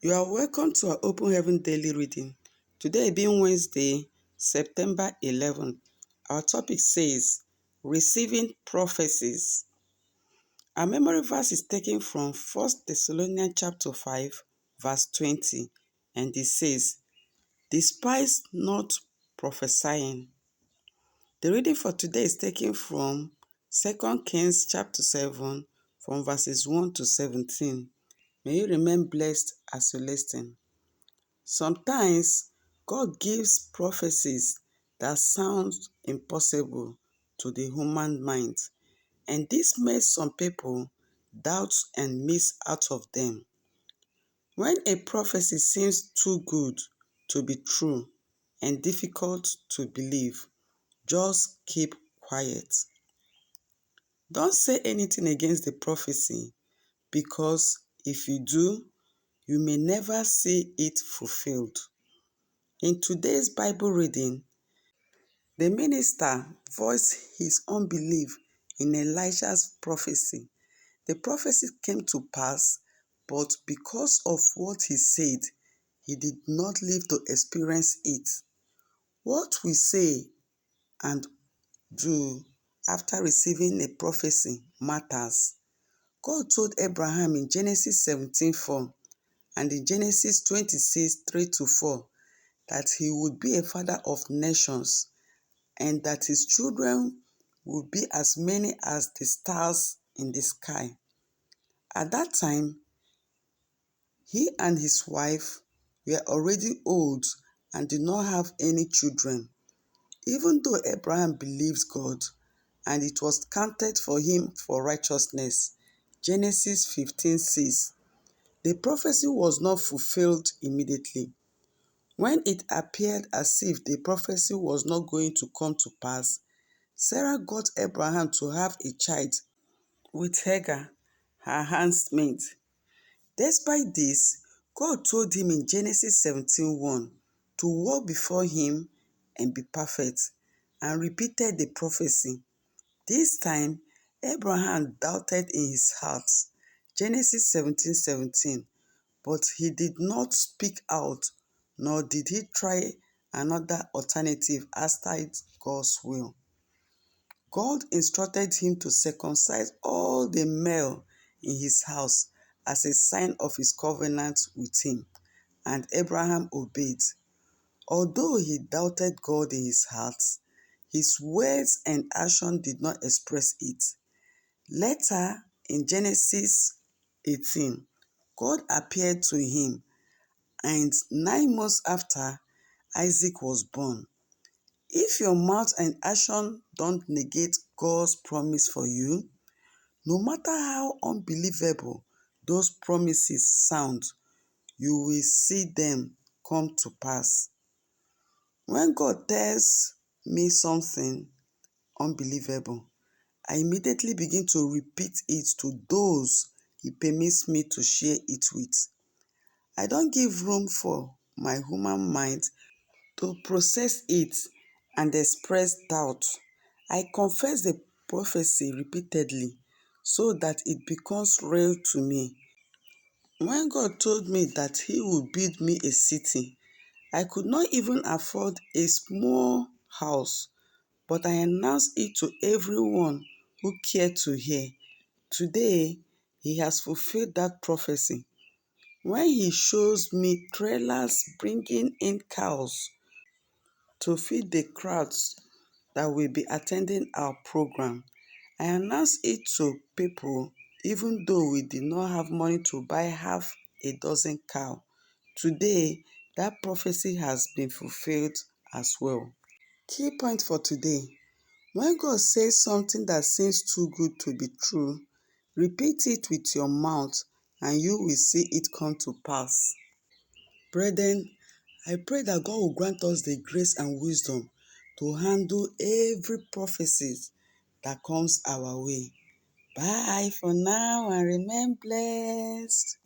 You are welcome to our Open Heaven Daily Reading. Today being Wednesday, September 11th, our topic says, Receiving Prophecies. Our memory verse is taken from 1 Thessalonians chapter 5, verse 20, and it says, Despise not prophesying. The reading for today is taken from 2 Kings chapter 7, from verses 1 to 17. May you remain blessed as you listen. Sometimes God gives prophecies that sound impossible to the human mind, and this makes some people doubt and miss out of them. When a prophecy seems too good to be true and difficult to believe, just keep quiet. Don't say anything against the prophecy, because if you do, you may never see it fulfilled. In today's Bible reading, the minister voiced his unbelief in Elijah's prophecy. The prophecy came to pass, but because of what he said, he did not live to experience it. What we say and do after receiving a prophecy matters. God told Abraham in Genesis 17:4 and in Genesis 26:3-4 that he would be a father of nations and that his children would be as many as the stars in the sky. At that time, he and his wife were already old and did not have any children. Even though Abraham believed God and it was counted for him for righteousness, Genesis 15:6, the prophecy was not fulfilled immediately. When it appeared as if the prophecy was not going to come to pass, Sarah got Abraham to have a child with Hagar, her handmaid. Despite this, God told him in Genesis 17:1 to walk before him and be perfect, and repeated the prophecy. This time, Abraham doubted in his heart, Genesis 17:17, but he did not speak out, nor did he try another alternative outside God's will. God instructed him to circumcise all the male in his house as a sign of his covenant with him, and Abraham obeyed. Although he doubted God in his heart, his words and action did not express it. Later, in Genesis 18, God appeared to him, and 9 months after, Isaac was born. If your mouth and action don't negate God's promise for you, no matter how unbelievable those promises sound, you will see them come to pass. When God tells me something unbelievable, I immediately begin to repeat it to those He permits me to share it with. I don't give room for my human mind to process it and express doubt. I confess the prophecy repeatedly so that it becomes real to me. When God told me that He would build me a city, I could not even afford a small house, but I announced it to everyone who cared to hear. Today, He has fulfilled that prophecy. When He shows me trailers bringing in cows to feed the crowds that will be attending our program, I announced it to people even though we did not have money to buy half a dozen cows. Today, that prophecy has been fulfilled as well. Key point for today: when God says something that seems too good to be true, repeat it with your mouth and you will see it come to pass. Brethren, I pray that God will grant us the grace and wisdom to handle every prophecy that comes our way. Bye for now and remain blessed.